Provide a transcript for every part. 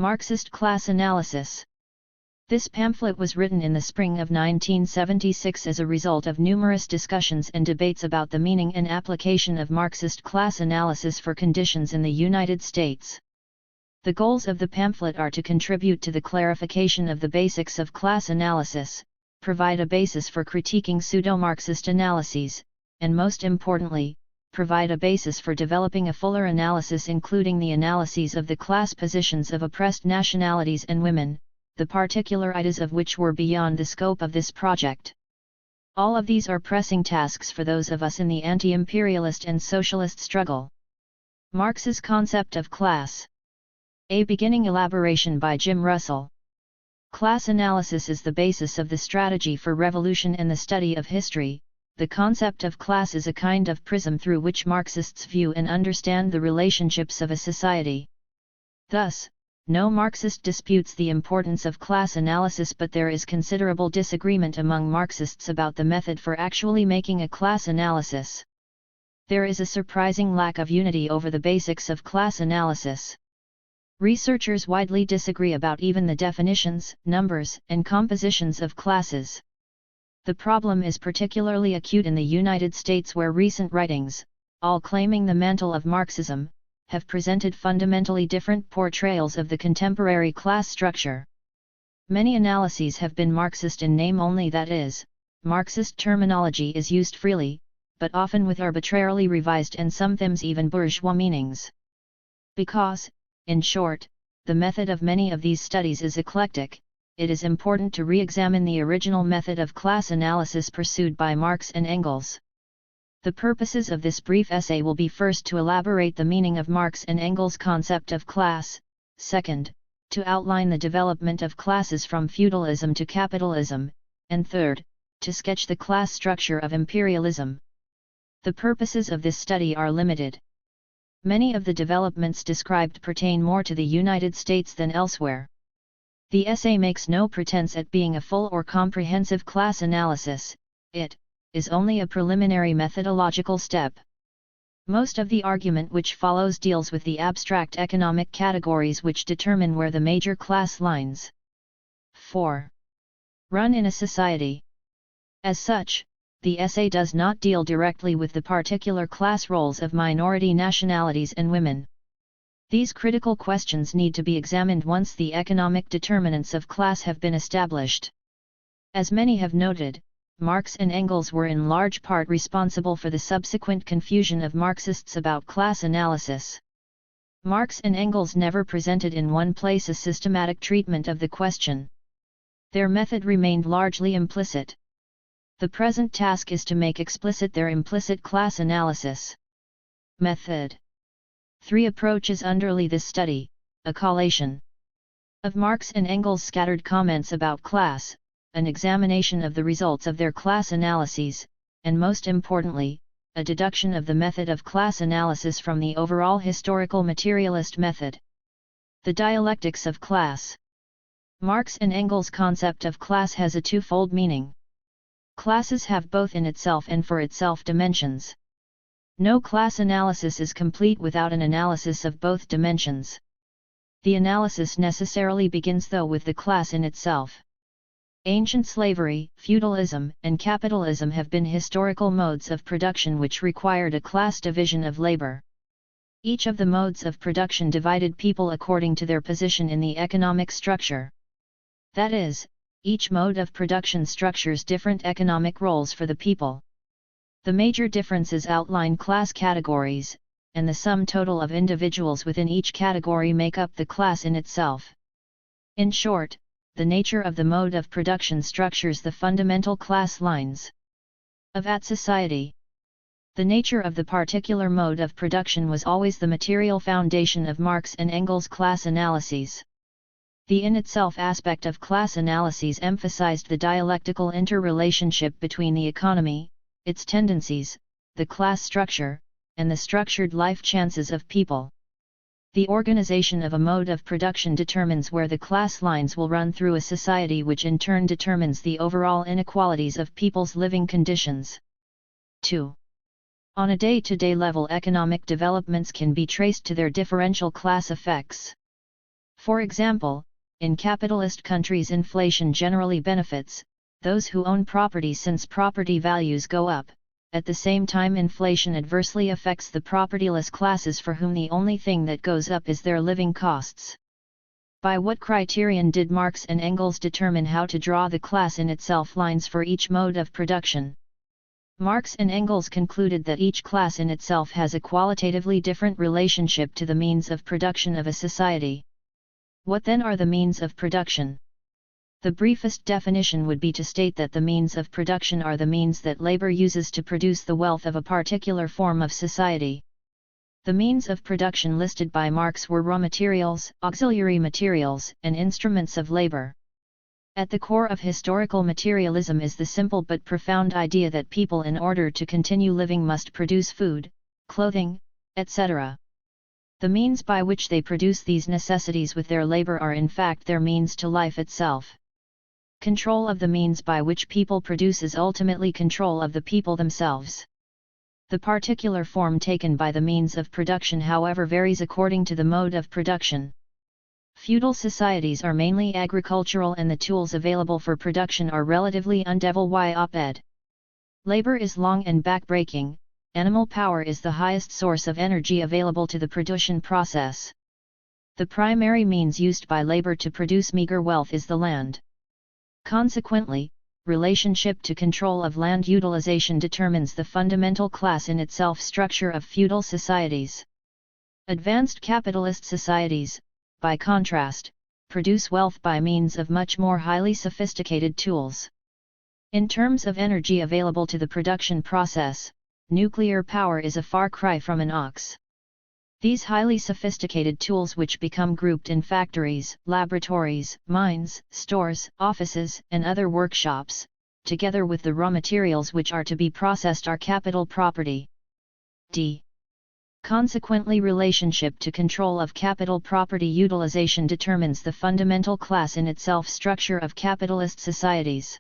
Marxist Class Analysis. This pamphlet was written in the spring of 1976 as a result of numerous discussions and debates about the meaning and application of Marxist class analysis for conditions in the United States. The goals of the pamphlet are to contribute to the clarification of the basics of class analysis, provide a basis for critiquing pseudo-Marxist analyses, and most importantly, provide a basis for developing a fuller analysis including the analyses of the class positions of oppressed nationalities and women, the particularities of which were beyond the scope of this project. All of these are pressing tasks for those of us in the anti-imperialist and socialist struggle. Marx's concept of class. A beginning elaboration by Jim Russel. Class analysis is the basis of the strategy for revolution and the study of history. The concept of class is a kind of prism through which Marxists view and understand the relationships of a society. Thus, no Marxist disputes the importance of class analysis, but there is considerable disagreement among Marxists about the method for actually making a class analysis. There is a surprising lack of unity over the basics of class analysis. Researchers widely disagree about even the definitions, numbers, and compositions of classes. The problem is particularly acute in the United States, where recent writings, all claiming the mantle of Marxism, have presented fundamentally different portrayals of the contemporary class structure. Many analyses have been Marxist in name only, that is, Marxist terminology is used freely, but often with arbitrarily revised and sometimes even bourgeois meanings. Because, in short, the method of many of these studies is eclectic, it is important to re-examine the original method of class analysis pursued by Marx and Engels. The purposes of this brief essay will be first to elaborate the meaning of Marx and Engels' concept of class, second, to outline the development of classes from feudalism to capitalism, and third, to sketch the class structure of imperialism. The purposes of this study are limited. Many of the developments described pertain more to the United States than elsewhere. The essay makes no pretense at being a full or comprehensive class analysis, it is only a preliminary methodological step. Most of the argument which follows deals with the abstract economic categories which determine where the major class lines 4. run in a society. As such, the essay does not deal directly with the particular class roles of minority nationalities and women. These critical questions need to be examined once the economic determinants of class have been established. As many have noted, Marx and Engels were in large part responsible for the subsequent confusion of Marxists about class analysis. Marx and Engels never presented in one place a systematic treatment of the question. Their method remained largely implicit. The present task is to make explicit their implicit class analysis. Method. 3 approaches underlie this study: a collation of Marx and Engels' scattered comments about class, an examination of the results of their class analyses, and most importantly, a deduction of the method of class analysis from the overall historical materialist method. The dialectics of class. Marx and Engels' concept of class has a twofold meaning. Classes have both in itself and for itself dimensions. No class analysis is complete without an analysis of both dimensions. The analysis necessarily begins though with the class in itself. Ancient slavery, feudalism, and capitalism have been historical modes of production which required a class division of labor. Each of the modes of production divided people according to their position in the economic structure. That is, each mode of production structures different economic roles for the people. The major differences outline class categories, and the sum total of individuals within each category make up the class in itself. In short, the nature of the mode of production structures the fundamental class lines of that society. The nature of the particular mode of production was always the material foundation of Marx and Engels' class analyses. The in-itself aspect of class analyses emphasized the dialectical interrelationship between the economy, its tendencies, the class structure, and the structured life chances of people. The organization of a mode of production determines where the class lines will run through a society, which in turn determines the overall inequalities of people's living conditions. 2. On a day-to-day level, economic developments can be traced to their differential class effects. For example, in capitalist countries inflation generally benefits those who own property since property values go up. At the same time, inflation adversely affects the propertyless classes for whom the only thing that goes up is their living costs. By what criterion did Marx and Engels determine how to draw the class in itself lines for each mode of production? Marx and Engels concluded that each class in itself has a qualitatively different relationship to the means of production of a society. What then are the means of production? The briefest definition would be to state that the means of production are the means that labor uses to produce the wealth of a particular form of society. The means of production listed by Marx were raw materials, auxiliary materials, and instruments of labor. At the core of historical materialism is the simple but profound idea that people in order to continue living must produce food, clothing, etc. The means by which they produce these necessities with their labor are in fact their means to life itself. Control of the means by which people produce is ultimately control of the people themselves. The particular form taken by the means of production, however, varies according to the mode of production. Feudal societies are mainly agricultural and the tools available for production are relatively undeveloped. Labor is long and back-breaking, animal power is the highest source of energy available to the production process. The primary means used by labor to produce meager wealth is the land. Consequently, relationship to control of land utilization determines the fundamental class in itself structure of feudal societies. Advanced capitalist societies, by contrast, produce wealth by means of much more highly sophisticated tools. In terms of energy available to the production process, nuclear power is a far cry from an ox. These highly sophisticated tools, which become grouped in factories, laboratories, mines, stores, offices, and other workshops, together with the raw materials which are to be processed, are capital property. D. Consequently, relationship to control of capital property utilization determines the fundamental class in itself structure of capitalist societies.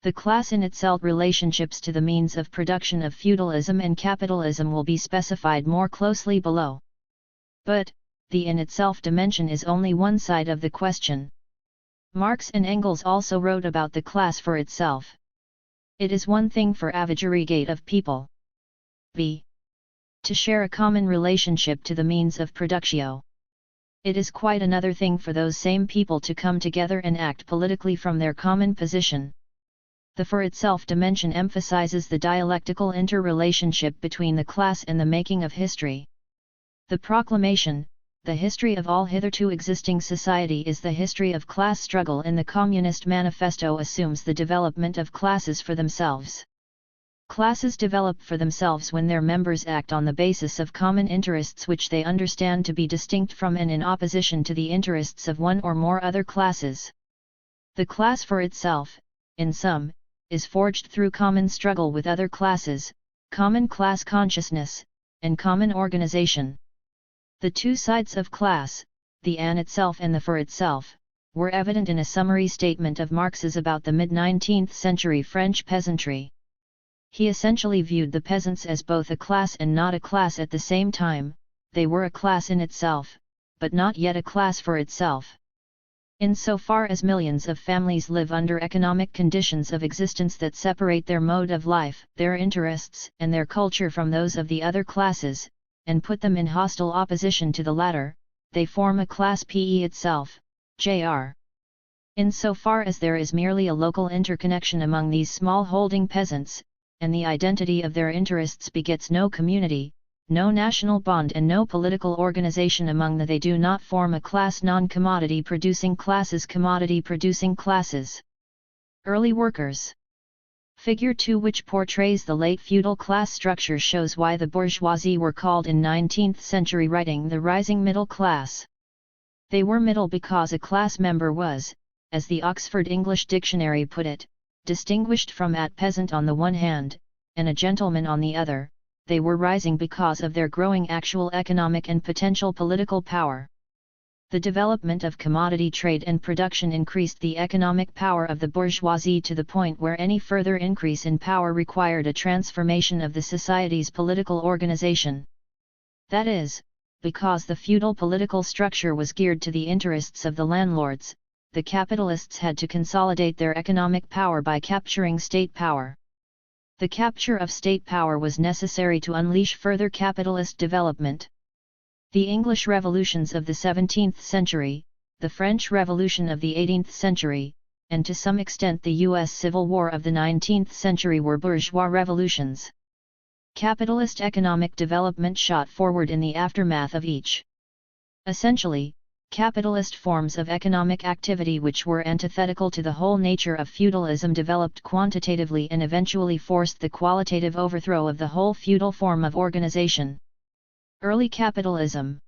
The class in itself relationships to the means of production of feudalism and capitalism will be specified more closely below. But, the in itself dimension is only one side of the question. Marx and Engels also wrote about the class for itself. It is one thing for aggregate of people b. to share a common relationship to the means of production. It is quite another thing for those same people to come together and act politically from their common position. The for itself dimension emphasizes the dialectical interrelationship between the class and the making of history. The proclamation, the history of all hitherto existing society is the history of class struggle in the Communist Manifesto, assumes the development of classes for themselves. Classes develop for themselves when their members act on the basis of common interests which they understand to be distinct from and in opposition to the interests of one or more other classes. The class for itself, in sum, is forged through common struggle with other classes, common class consciousness, and common organization. The two sides of class, the an itself and the for itself, were evident in a summary statement of Marx's about the mid-19th century French peasantry. He essentially viewed the peasants as both a class and not a class at the same time. They were a class in itself, but not yet a class for itself. Insofar as millions of families live under economic conditions of existence that separate their mode of life, their interests, and their culture from those of the other classes, and put them in hostile opposition to the latter, they form a class pe itself, Jr. Insofar as there is merely a local interconnection among these small-holding peasants, and the identity of their interests begets no community, no national bond and no political organization among them, they do not form a class. Non-commodity producing classes. Commodity producing classes. Early workers. Figure 2, which portrays the late feudal class structure, shows why the bourgeoisie were called in 19th century writing the rising middle class. They were middle because a class member was, as the Oxford English Dictionary put it, distinguished from a peasant on the one hand, and a gentleman on the other. They were rising because of their growing actual economic and potential political power. The development of commodity trade and production increased the economic power of the bourgeoisie to the point where any further increase in power required a transformation of the society's political organization. That is, because the feudal political structure was geared to the interests of the landlords, the capitalists had to consolidate their economic power by capturing state power. The capture of state power was necessary to unleash further capitalist development. The English revolutions of the 17th century, the French Revolution of the 18th century, and to some extent the U.S. Civil War of the 19th century were bourgeois revolutions. Capitalist economic development shot forward in the aftermath of each. Essentially, capitalist forms of economic activity which were antithetical to the whole nature of feudalism developed quantitatively and eventually forced the qualitative overthrow of the whole feudal form of organization. Early capitalism.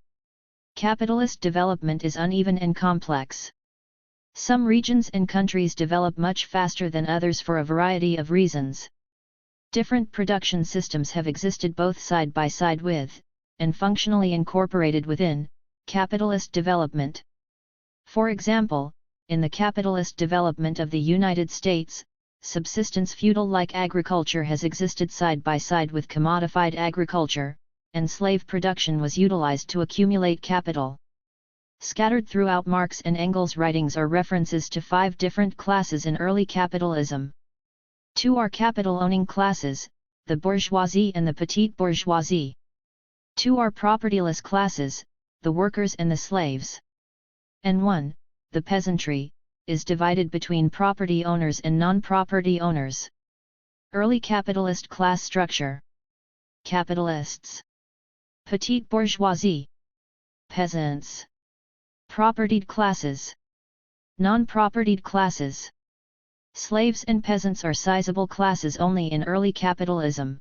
Capitalist development is uneven and complex. Some regions and countries develop much faster than others for a variety of reasons. Different production systems have existed both side by side with, and functionally incorporated within, capitalist development. For example, in the capitalist development of the United States, subsistence feudal-like agriculture has existed side by side with commodified agriculture, and slave production was utilized to accumulate capital. Scattered throughout Marx and Engels' writings are references to 5 different classes in early capitalism. 2 are capital-owning classes, the bourgeoisie and the petite bourgeoisie. 2 are propertyless classes, the workers and the slaves. And 1, the peasantry, is divided between property owners and non-property owners. Early capitalist class structure. Capitalists. Petite bourgeoisie. Peasants. Propertied classes. Non-propertied classes. Slaves and peasants are sizable classes only in early capitalism.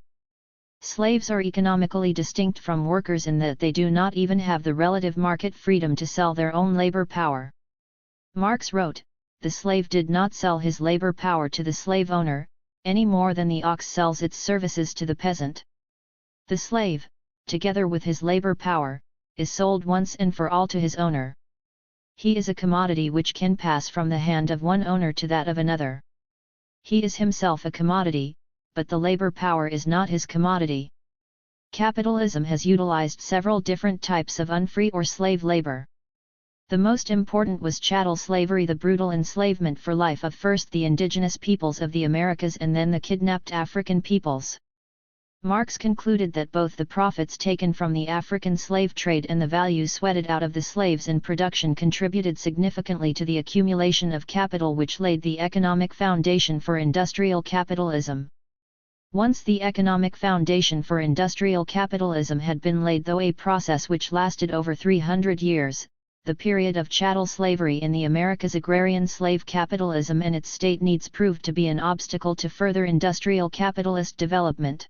Slaves are economically distinct from workers in that they do not even have the relative market freedom to sell their own labor power. Marx wrote, "The slave did not sell his labor power to the slave owner, any more than the ox sells its services to the peasant. The slave, together with his labor power, is sold once and for all to his owner. He is a commodity which can pass from the hand of one owner to that of another. He is himself a commodity, but the labor power is not his commodity." Capitalism has utilized several different types of unfree or slave labor. The most important was chattel slavery, the brutal enslavement for life of first the indigenous peoples of the Americas and then the kidnapped African peoples. Marx concluded that both the profits taken from the African slave trade and the value sweated out of the slaves in production contributed significantly to the accumulation of capital which laid the economic foundation for industrial capitalism. Once the economic foundation for industrial capitalism had been laid, though a process which lasted over 300 years, the period of chattel slavery in the Americas, agrarian slave capitalism and its state needs proved to be an obstacle to further industrial capitalist development.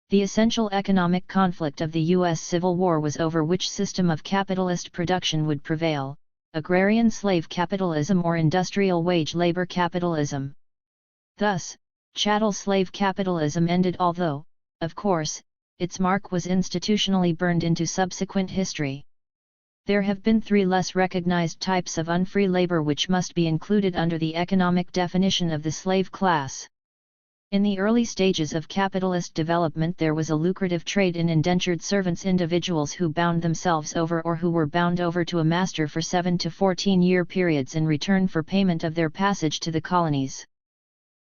The essential economic conflict of the U.S. Civil War was over which system of capitalist production would prevail, agrarian slave capitalism or industrial wage labor capitalism. Thus, chattel slave capitalism ended, although, of course, its mark was institutionally burned into subsequent history. There have been 3 less recognized types of unfree labor which must be included under the economic definition of the slave class. In the early stages of capitalist development there was a lucrative trade in indentured servants, individuals who bound themselves over or who were bound over to a master for 7 to 14-year periods in return for payment of their passage to the colonies.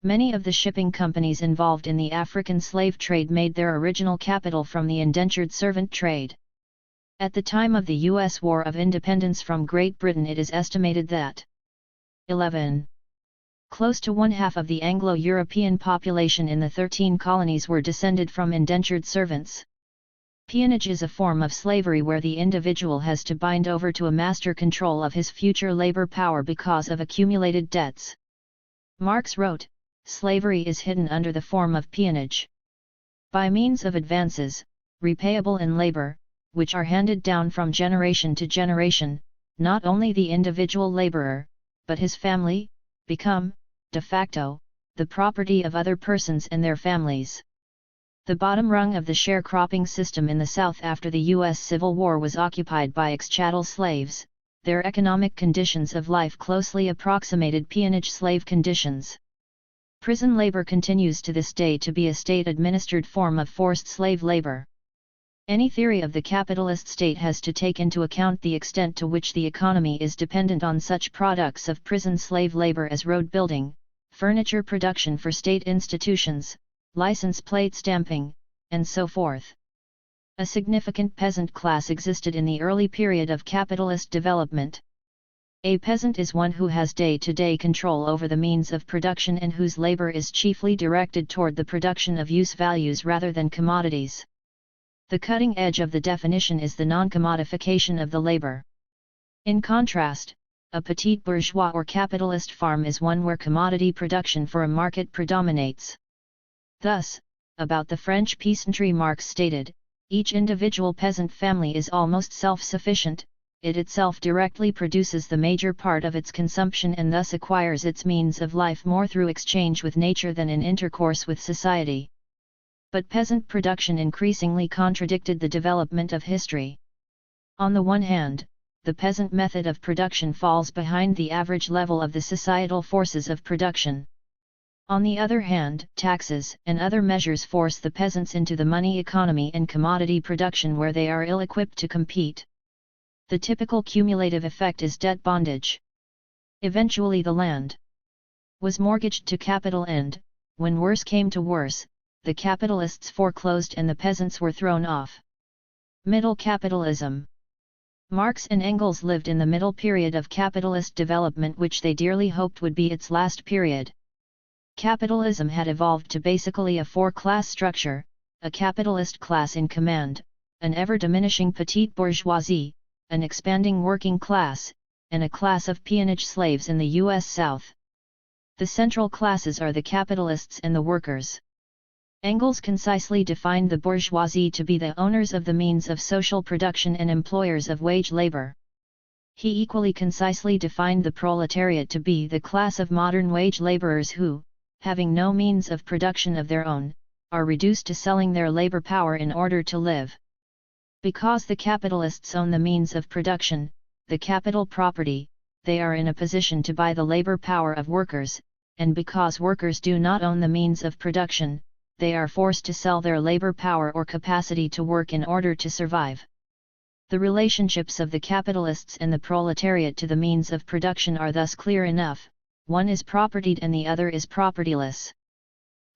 Many of the shipping companies involved in the African slave trade made their original capital from the indentured servant trade. At the time of the U.S. War of Independence from Great Britain, it is estimated that close to 1/2 of the Anglo-European population in the 13 colonies were descended from indentured servants. Peonage is a form of slavery where the individual has to bind over to a master control of his future labor power because of accumulated debts. Marx wrote, "Slavery is hidden under the form of peonage. By means of advances, repayable in labor, which are handed down from generation to generation, not only the individual laborer, but his family, become, de facto, the property of other persons and their families." The bottom rung of the sharecropping system in the South after the U.S. Civil War was occupied by ex-chattel slaves. Their economic conditions of life closely approximated peonage slave conditions. Prison labor continues to this day to be a state-administered form of forced slave labor. Any theory of the capitalist state has to take into account the extent to which the economy is dependent on such products of prison slave labor as road building, furniture production for state institutions, license plate stamping, and so forth. A significant peasant class existed in the early period of capitalist development. A peasant is one who has day-to-day control over the means of production and whose labor is chiefly directed toward the production of use values rather than commodities. The cutting edge of the definition is the non-commodification of the labor. In contrast, a petit bourgeois or capitalist farm is one where commodity production for a market predominates. Thus, about the French peasantry Marx stated, each individual peasant family is almost self-sufficient, it itself directly produces the major part of its consumption and thus acquires its means of life more through exchange with nature than in intercourse with society. But peasant production increasingly contradicted the development of history. On the one hand, the peasant method of production falls behind the average level of the societal forces of production. On the other hand, taxes and other measures force the peasants into the money economy and commodity production where they are ill-equipped to compete. The typical cumulative effect is debt bondage. Eventually the land was mortgaged to capital and, when worse came to worse, the capitalists foreclosed and the peasants were thrown off. Middle capitalism. Marx and Engels lived in the middle period of capitalist development which they dearly hoped would be its last period. Capitalism had evolved to basically a four-class structure, a capitalist class in command, an ever-diminishing petite bourgeoisie, an expanding working class, and a class of peonage slaves in the U.S. South. The central classes are the capitalists and the workers. Engels concisely defined the bourgeoisie to be the owners of the means of social production and employers of wage labor. He equally concisely defined the proletariat to be the class of modern wage laborers who, having no means of production of their own, are reduced to selling their labor power in order to live. Because the capitalists own the means of production, the capital property, they are in a position to buy the labor power of workers, and because workers do not own the means of production, they are forced to sell their labor power or capacity to work in order to survive. The relationships of the capitalists and the proletariat to the means of production are thus clear enough, one is propertied and the other is propertyless.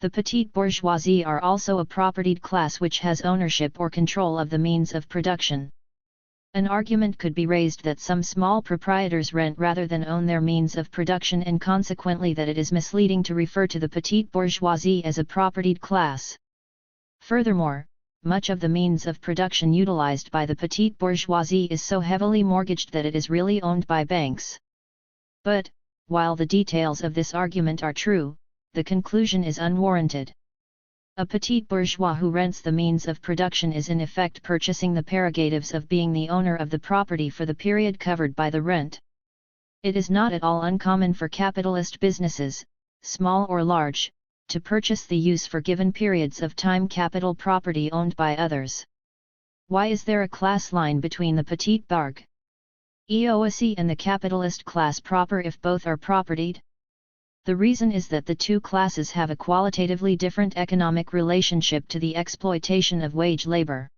The petite bourgeoisie are also a propertied class which has ownership or control of the means of production. An argument could be raised that some small proprietors rent rather than own their means of production and consequently that it is misleading to refer to the petite bourgeoisie as a propertied class. Furthermore, much of the means of production utilized by the petite bourgeoisie is so heavily mortgaged that it is really owned by banks. But, while the details of this argument are true, the conclusion is unwarranted. A petit bourgeois who rents the means of production is in effect purchasing the prerogatives of being the owner of the property for the period covered by the rent. It is not at all uncommon for capitalist businesses, small or large, to purchase the use for given periods of time capital property owned by others. Why is there a class line between the petit bourgeoisie and the capitalist class proper if both are propertied? The reason is that the two classes have a qualitatively different economic relationship to the exploitation of wage labor.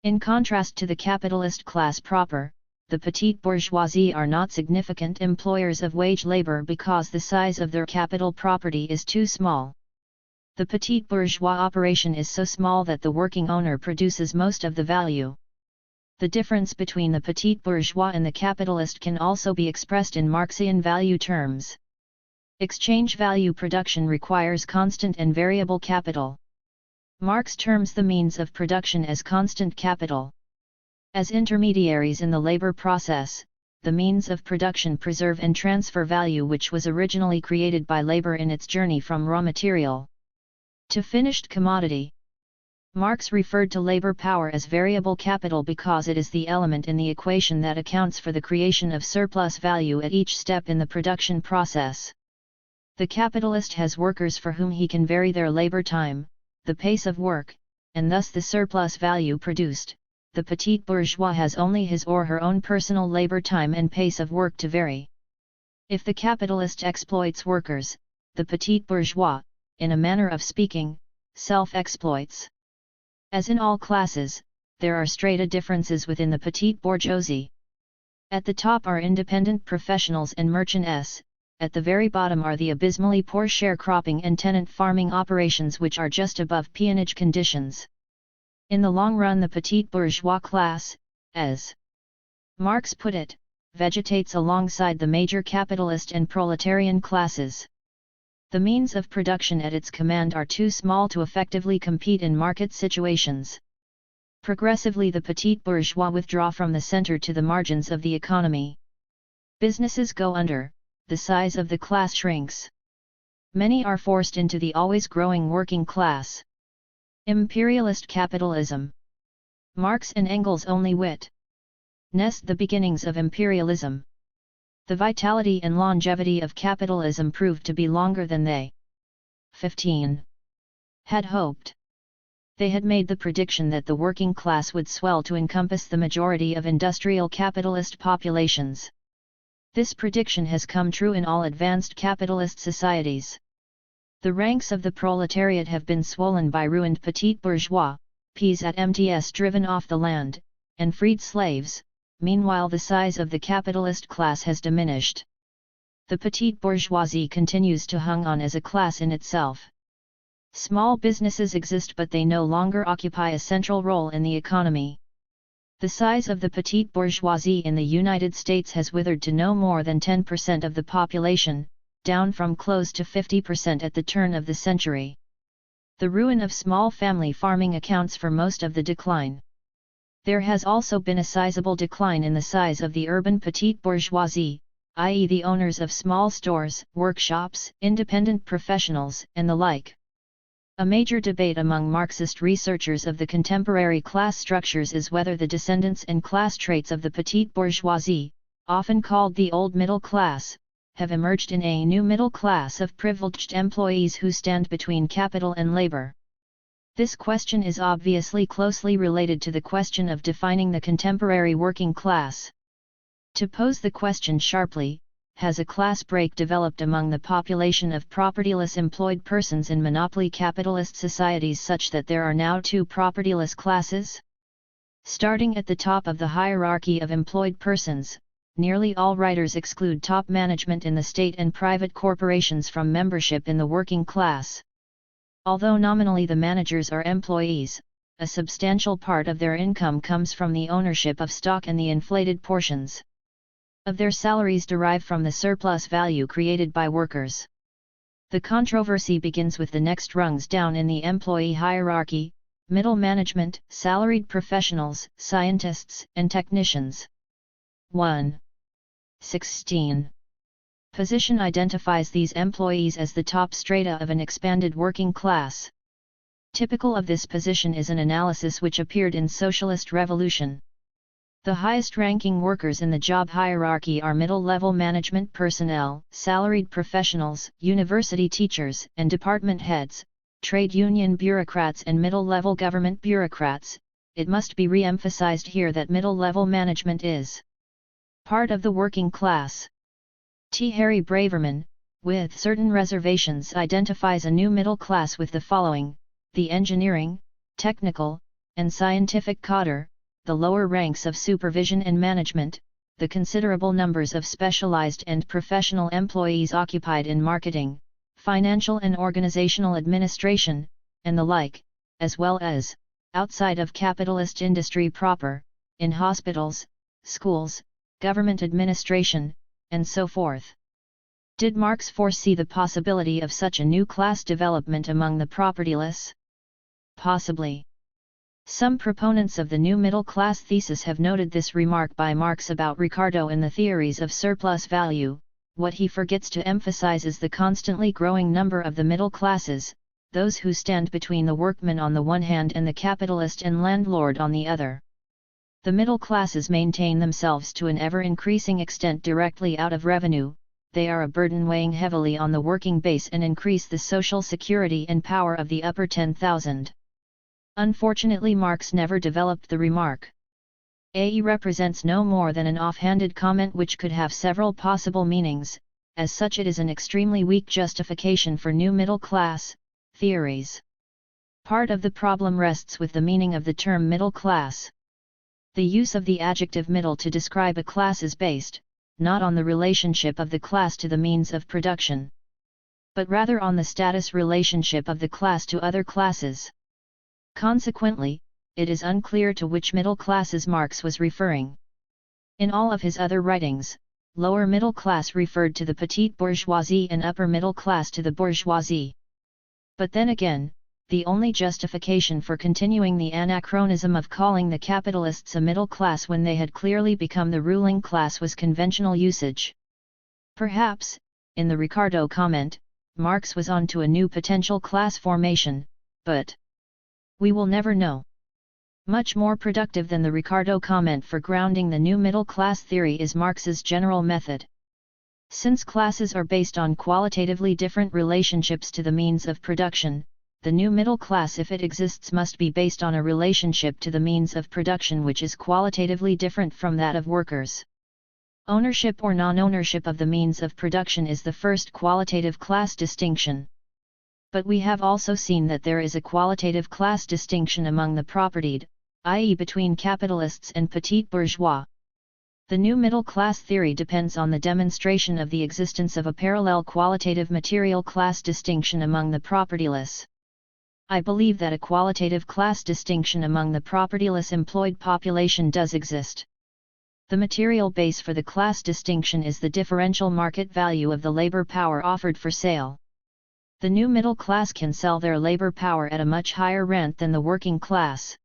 In contrast to the capitalist class proper, the petite bourgeoisie are not significant employers of wage labor because the size of their capital property is too small. The petite bourgeois operation is so small that the working owner produces most of the value. The difference between the petite bourgeois and the capitalist can also be expressed in Marxian value terms. Exchange value production requires constant and variable capital. Marx terms the means of production as constant capital. As intermediaries in the labor process, the means of production preserve and transfer value which was originally created by labor in its journey from raw material to finished commodity. Marx referred to labor power as variable capital because it is the element in the equation that accounts for the creation of surplus value at each step in the production process. The capitalist has workers for whom he can vary their labor time, the pace of work, and thus the surplus value produced. The petite bourgeois has only his or her own personal labor time and pace of work to vary. If the capitalist exploits workers, the petite bourgeois, in a manner of speaking, self-exploits. As in all classes, there are strata differences within the petite bourgeoisie. At the top are independent professionals and merchants, at the very bottom are the abysmally poor sharecropping and tenant farming operations which are just above peonage conditions. In the long run the petite bourgeois class, as Marx put it, vegetates alongside the major capitalist and proletarian classes. The means of production at its command are too small to effectively compete in market situations. Progressively the petite bourgeois withdraw from the center to the margins of the economy. Businesses go under, the size of the class shrinks. Many are forced into the always growing working class. Imperialist capitalism. Marx and Engels' only wit. Nest the beginnings of imperialism. The vitality and longevity of capitalism proved to be longer than they 15 had hoped. They had made the prediction that the working class would swell to encompass the majority of industrial capitalist populations. This prediction has come true in all advanced capitalist societies. The ranks of the proletariat have been swollen by ruined petite bourgeois, peasants driven off the land, and freed slaves. Meanwhile the size of the capitalist class has diminished. The petite bourgeoisie continues to hang on as a class in itself. Small businesses exist but they no longer occupy a central role in the economy. The size of the petite bourgeoisie in the United States has withered to no more than 10% of the population, down from close to 50% at the turn of the century. The ruin of small family farming accounts for most of the decline. There has also been a sizable decline in the size of the urban petite bourgeoisie, i.e. the owners of small stores, workshops, independent professionals, and the like. A major debate among Marxist researchers of the contemporary class structures is whether the descendants and class traits of the petite bourgeoisie, often called the old middle class, have emerged in a new middle class of privileged employees who stand between capital and labor. This question is obviously closely related to the question of defining the contemporary working class. To pose the question sharply, has a class break developed among the population of propertyless employed persons in monopoly capitalist societies such that there are now two propertyless classes? Starting at the top of the hierarchy of employed persons, nearly all writers exclude top management in the state and private corporations from membership in the working class. Although nominally the managers are employees, a substantial part of their income comes from the ownership of stock and the inflated portions of their salaries derive from the surplus value created by workers. The controversy begins with the next rungs down in the employee hierarchy: middle management, salaried professionals, scientists, and technicians. 1. 16. Position identifies these employees as the top strata of an expanded working class. Typical of this position is an analysis which appeared in Socialist Revolution. The highest-ranking workers in the job hierarchy are middle-level management personnel, salaried professionals, university teachers and department heads, trade union bureaucrats and middle-level government bureaucrats. It must be re-emphasized here that middle-level management is part of the working class. T. Harry Braverman, with certain reservations, identifies a new middle class with the following: the engineering, technical, and scientific cadre, the lower ranks of supervision and management, the considerable numbers of specialized and professional employees occupied in marketing, financial and organizational administration, and the like, as well as, outside of capitalist industry proper, in hospitals, schools, government administration, and so forth. Did Marx foresee the possibility of such a new class development among the propertyless? Possibly. Some proponents of the new middle class thesis have noted this remark by Marx about Ricardo in the theories of surplus value. What he forgets to emphasize is the constantly growing number of the middle classes, those who stand between the workman on the one hand and the capitalist and landlord on the other. The middle classes maintain themselves to an ever-increasing extent directly out of revenue. They are a burden weighing heavily on the working base and increase the social security and power of the upper 10,000. Unfortunately, Marx never developed the remark. AE represents no more than an offhanded comment which could have several possible meanings. As such, it is an extremely weak justification for new middle class theories. Part of the problem rests with the meaning of the term middle class. The use of the adjective middle to describe a class is based, not on the relationship of the class to the means of production, but rather on the status relationship of the class to other classes. Consequently, it is unclear to which middle classes Marx was referring. In all of his other writings, lower middle class referred to the petite bourgeoisie and upper middle class to the bourgeoisie. But then again, the only justification for continuing the anachronism of calling the capitalists a middle class when they had clearly become the ruling class was conventional usage. Perhaps, in the Ricardo comment, Marx was on to a new potential class formation, but we will never know. Much more productive than the Ricardo comment for grounding the new middle class theory is Marx's general method. Since classes are based on qualitatively different relationships to the means of production, the new middle class, if it exists, must be based on a relationship to the means of production which is qualitatively different from that of workers. Ownership or non-ownership of the means of production is the first qualitative class distinction. But we have also seen that there is a qualitative class distinction among the propertied, i.e. between capitalists and petite bourgeois. The new middle class theory depends on the demonstration of the existence of a parallel qualitative material class distinction among the propertyless. I believe that a qualitative class distinction among the propertyless employed population does exist. The material base for the class distinction is the differential market value of the labor power offered for sale. The new middle class can sell their labor power at a much higher rent than the working class.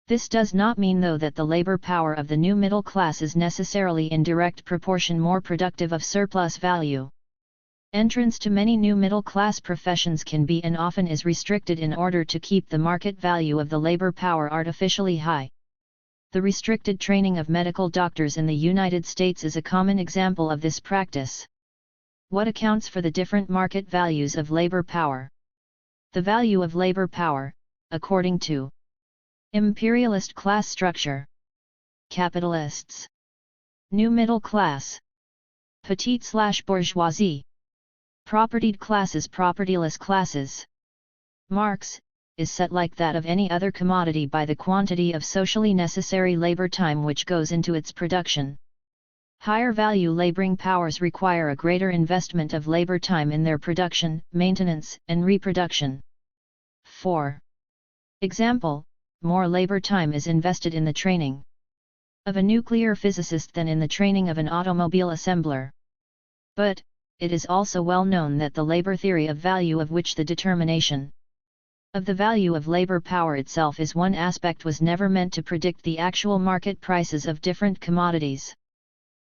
This does not mean, though, that the labor power of the new middle class is necessarily in direct proportion more productive of surplus value. Entrance to many new middle class professions can be and often is restricted in order to keep the market value of the labor power artificially high. The restricted training of medical doctors in the United States is a common example of this practice. What accounts for the different market values of labor power? The value of labor power, according to imperialist class structure. Capitalists. New middle class. Petite/bourgeoisie. Propertied classes, propertyless classes. Marx, is set like that of any other commodity by the quantity of socially necessary labor time which goes into its production. Higher value laboring powers require a greater investment of labor time in their production, maintenance, and reproduction. 4. Example, more labor time is invested in the training of a nuclear physicist than in the training of an automobile assembler. But, it is also well known that the labor theory of value, of which the determination of the value of labor power itself is one aspect, was never meant to predict the actual market prices of different commodities.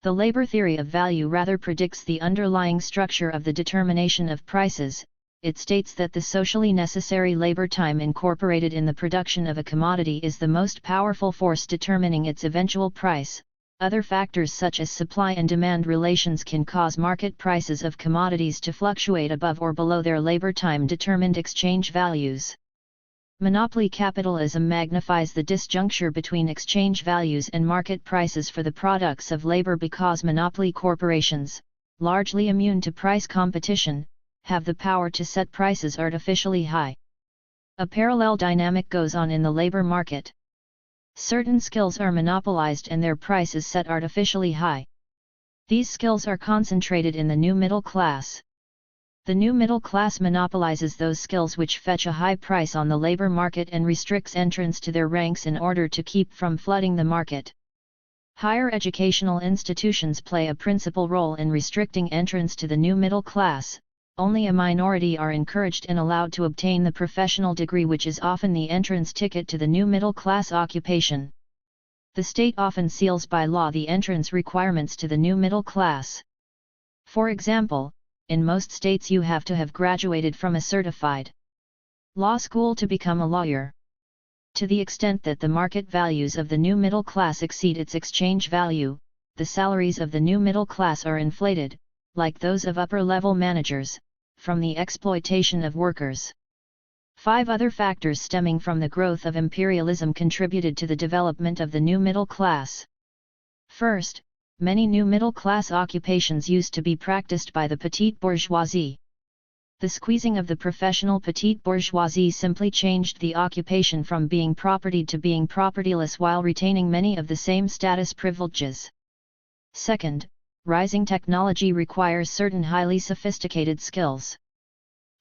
The labor theory of value rather predicts the underlying structure of the determination of prices. It states that the socially necessary labor time incorporated in the production of a commodity is the most powerful force determining its eventual price. Other factors such as supply and demand relations can cause market prices of commodities to fluctuate above or below their labor time determined exchange values. Monopoly capitalism magnifies the disjuncture between exchange values and market prices for the products of labor because monopoly corporations, largely immune to price competition, have the power to set prices artificially high. A parallel dynamic goes on in the labor market. Certain skills are monopolized and their price is set artificially high. These skills are concentrated in the new middle class. The new middle class monopolizes those skills which fetch a high price on the labor market and restricts entrance to their ranks in order to keep from flooding the market. Higher educational institutions play a principal role in restricting entrance to the new middle class. Only a minority are encouraged and allowed to obtain the professional degree which is often the entrance ticket to the new middle class occupation. The state often seals by law the entrance requirements to the new middle class. For example, in most states you have to have graduated from a certified law school to become a lawyer. To the extent that the market values of the new middle class exceed its exchange value, the salaries of the new middle class are inflated, like those of upper-level managers, from the exploitation of workers. 5 other factors stemming from the growth of imperialism contributed to the development of the new middle class. First, many new middle class occupations used to be practiced by the petite bourgeoisie. The squeezing of the professional petite bourgeoisie simply changed the occupation from being propertied to being propertyless while retaining many of the same status privileges. Second, rising technology requires certain highly sophisticated skills.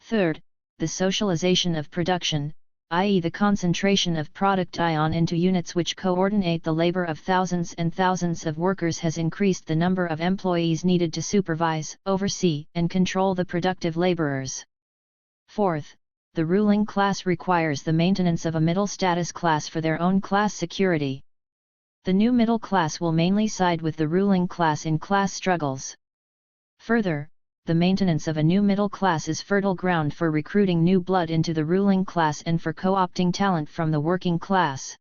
Third, the socialization of production, i.e. the concentration of product ion into units which coordinate the labor of thousands and thousands of workers has increased the number of employees needed to supervise, oversee, and control the productive laborers. Fourth, the ruling class requires the maintenance of a middle status class for their own class security. The new middle class will mainly side with the ruling class in class struggles. Further, the maintenance of a new middle class is fertile ground for recruiting new blood into the ruling class and for co-opting talent from the working class.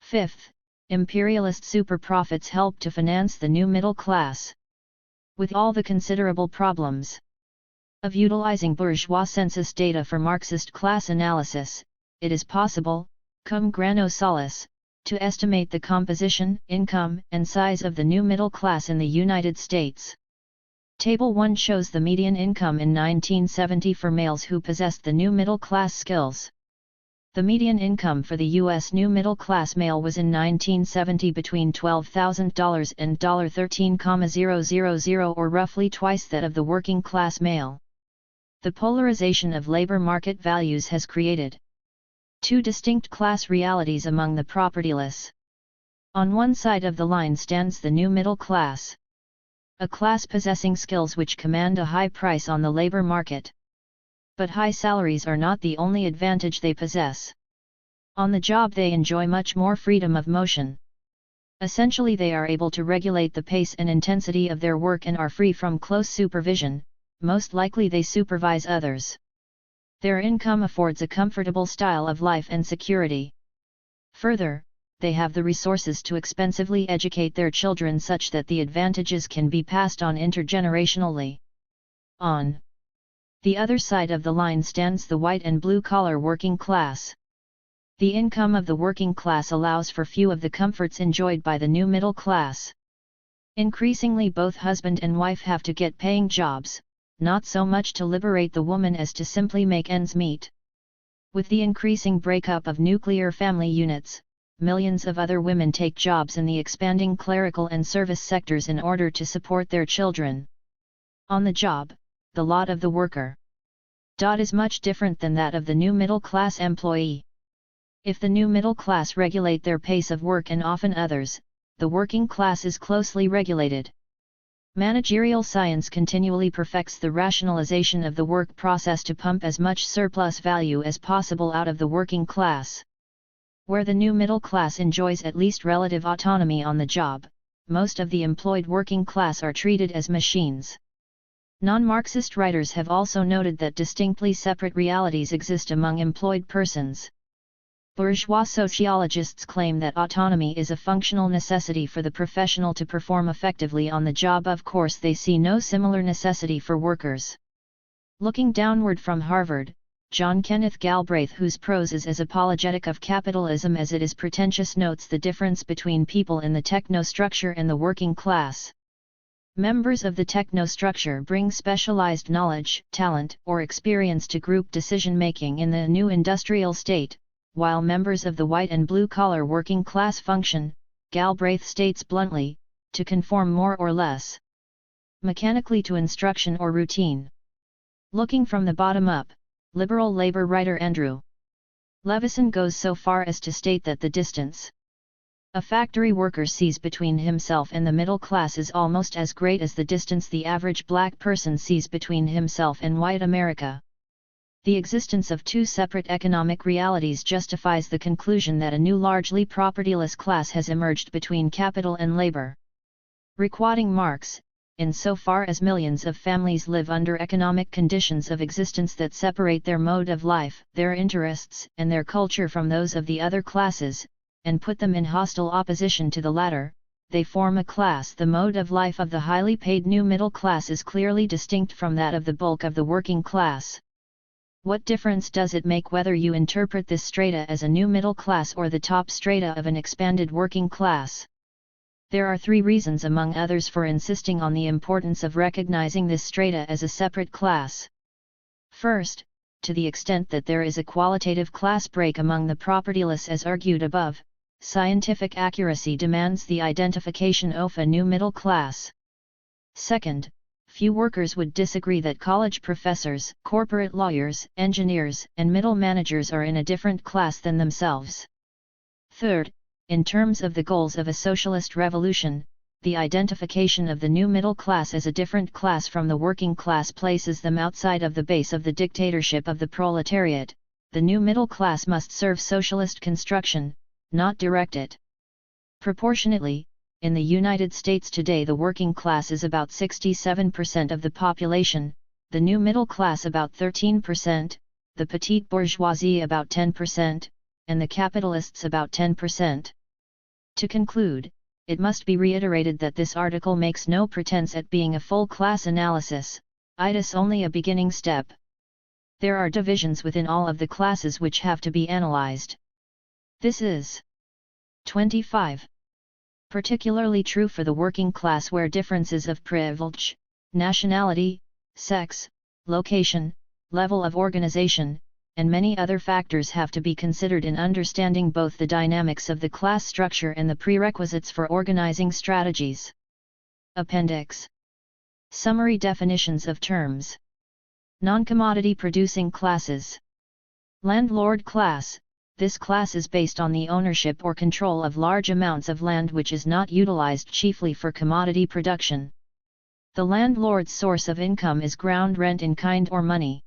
Fifth, imperialist super-profits help to finance the new middle class. With all the considerable problems of utilizing bourgeois census data for Marxist class analysis, it is possible, cum grano salis, to estimate the composition, income, and size of the new middle class in the United States. Table 1 shows the median income in 1970 for males who possessed the new middle class skills. The median income for the U.S. new middle class male was in 1970 between $12,000 and $13,000 or roughly twice that of the working class male. The polarization of labor market values has created two distinct class realities among the propertyless. On one side of the line stands the new middle class, a class possessing skills which command a high price on the labor market. But high salaries are not the only advantage they possess. On the job they enjoy much more freedom of motion. Essentially they are able to regulate the pace and intensity of their work and are free from close supervision, most likely they supervise others. Their income affords a comfortable style of life and security. Further, they have the resources to expensively educate their children such that the advantages can be passed on intergenerationally. On the other side of the line stands the white and blue-collar working class. The income of the working class allows for few of the comforts enjoyed by the new middle class. Increasingly both husband and wife have to get paying jobs, not so much to liberate the woman as to simply make ends meet. With the increasing breakup of nuclear family units, millions of other women take jobs in the expanding clerical and service sectors in order to support their children. On the job, the lot of the worker is much different than that of the new middle class employee. If the new middle class regulate their pace of work and often others, the working class is closely regulated. Managerial science continually perfects the rationalization of the work process to pump as much surplus value as possible out of the working class. Where the new middle class enjoys at least relative autonomy on the job, most of the employed working class are treated as machines. Non-Marxist writers have also noted that distinctly separate realities exist among employed persons. Bourgeois sociologists claim that autonomy is a functional necessity for the professional to perform effectively on the job. Of course, they see no similar necessity for workers. Looking downward from Harvard, John Kenneth Galbraith, whose prose is as apologetic of capitalism as it is pretentious, notes the difference between people in the technostructure and the working class. Members of the technostructure bring specialized knowledge, talent, or experience to group decision-making in the new industrial state, while members of the white and blue-collar working class function, Galbraith states bluntly, to conform more or less mechanically to instruction or routine. Looking from the bottom up, liberal labor writer Andrew Leveson goes so far as to state that the distance a factory worker sees between himself and the middle class is almost as great as the distance the average black person sees between himself and white America. The existence of two separate economic realities justifies the conclusion that a new largely propertyless class has emerged between capital and labor. Requoting Marx, in so far as millions of families live under economic conditions of existence that separate their mode of life, their interests, and their culture from those of the other classes, and put them in hostile opposition to the latter, they form a class. The mode of life of the highly paid new middle class is clearly distinct from that of the bulk of the working class. What difference does it make whether you interpret this strata as a new middle class or the top strata of an expanded working class? There are three reasons among others for insisting on the importance of recognizing this strata as a separate class. First, to the extent that there is a qualitative class break among the propertyless as argued above, scientific accuracy demands the identification of a new middle class. Second, few workers would disagree that college professors, corporate lawyers, engineers, and middle managers are in a different class than themselves. Third, in terms of the goals of a socialist revolution, the identification of the new middle class as a different class from the working class places them outside of the base of the dictatorship of the proletariat. The new middle class must serve socialist construction, not direct it. Proportionately, in the United States today the working class is about 67% of the population, the new middle class about 13%, the petite bourgeoisie about 10%, and the capitalists about 10%. To conclude, it must be reiterated that this article makes no pretense at being a full class analysis, it is only a beginning step. There are divisions within all of the classes which have to be analyzed. This is 25. Particularly true for the working class, where differences of privilege, nationality, sex, location, level of organization, and many other factors have to be considered in understanding both the dynamics of the class structure and the prerequisites for organizing strategies. Appendix. Summary definitions of terms. Non-commodity producing classes. Landlord class. This class is based on the ownership or control of large amounts of land which is not utilized chiefly for commodity production. The landlord's source of income is ground rent in kind or money.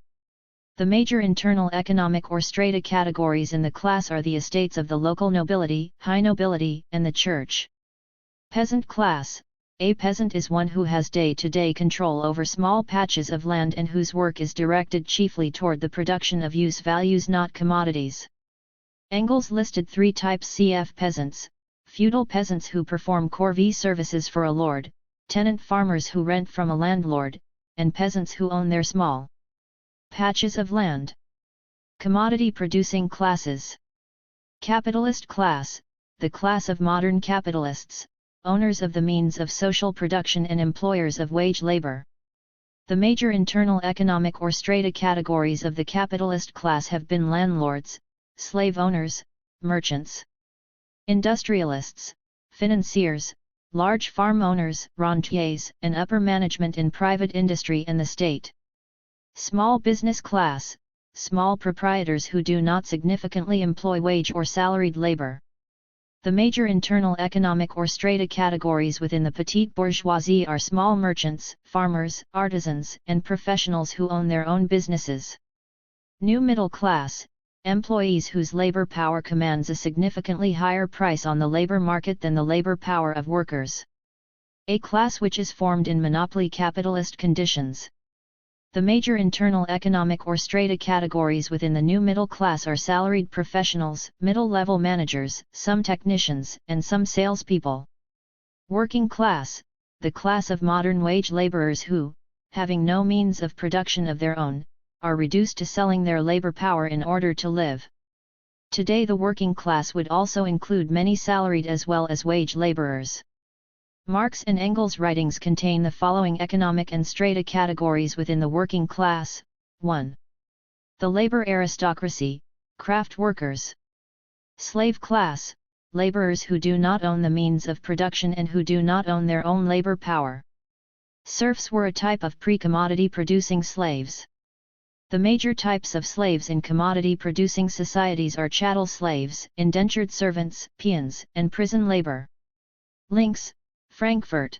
The major internal economic or strata categories in the class are the estates of the local nobility, high nobility, and the church. Peasant class. A peasant is one who has day-to-day control over small patches of land and whose work is directed chiefly toward the production of use values, not commodities. Engels listed three types: cf. peasants, feudal peasants who perform corvée services for a lord, tenant farmers who rent from a landlord, and peasants who own their small patches of land. Commodity-producing classes. Capitalist class, the class of modern capitalists, owners of the means of social production and employers of wage labor. The major internal economic or strata categories of the capitalist class have been landlords, slave owners, merchants, industrialists, financiers, large farm owners, rentiers, and upper management in private industry and the state. Small business class, small proprietors who do not significantly employ wage or salaried labor. The major internal economic or strata categories within the petite bourgeoisie are small merchants, farmers, artisans, and professionals who own their own businesses. New middle class, employees whose labor power commands a significantly higher price on the labor market than the labor power of workers. A class which is formed in monopoly capitalist conditions. The major internal economic or strata categories within the new middle class are salaried professionals, middle-level managers, some technicians, and some salespeople. Working class, the class of modern wage laborers who, having no means of production of their own, are reduced to selling their labor power in order to live. Today the working class would also include many salaried as well as wage laborers. Marx and Engels' writings contain the following economic and strata categories within the working class. 1. The labor aristocracy, craft workers. Slave class, laborers who do not own the means of production and who do not own their own labor power. Serfs were a type of pre-commodity producing slaves. The major types of slaves in commodity-producing societies are chattel slaves, indentured servants, peons, and prison labor. Links, Frankfurt.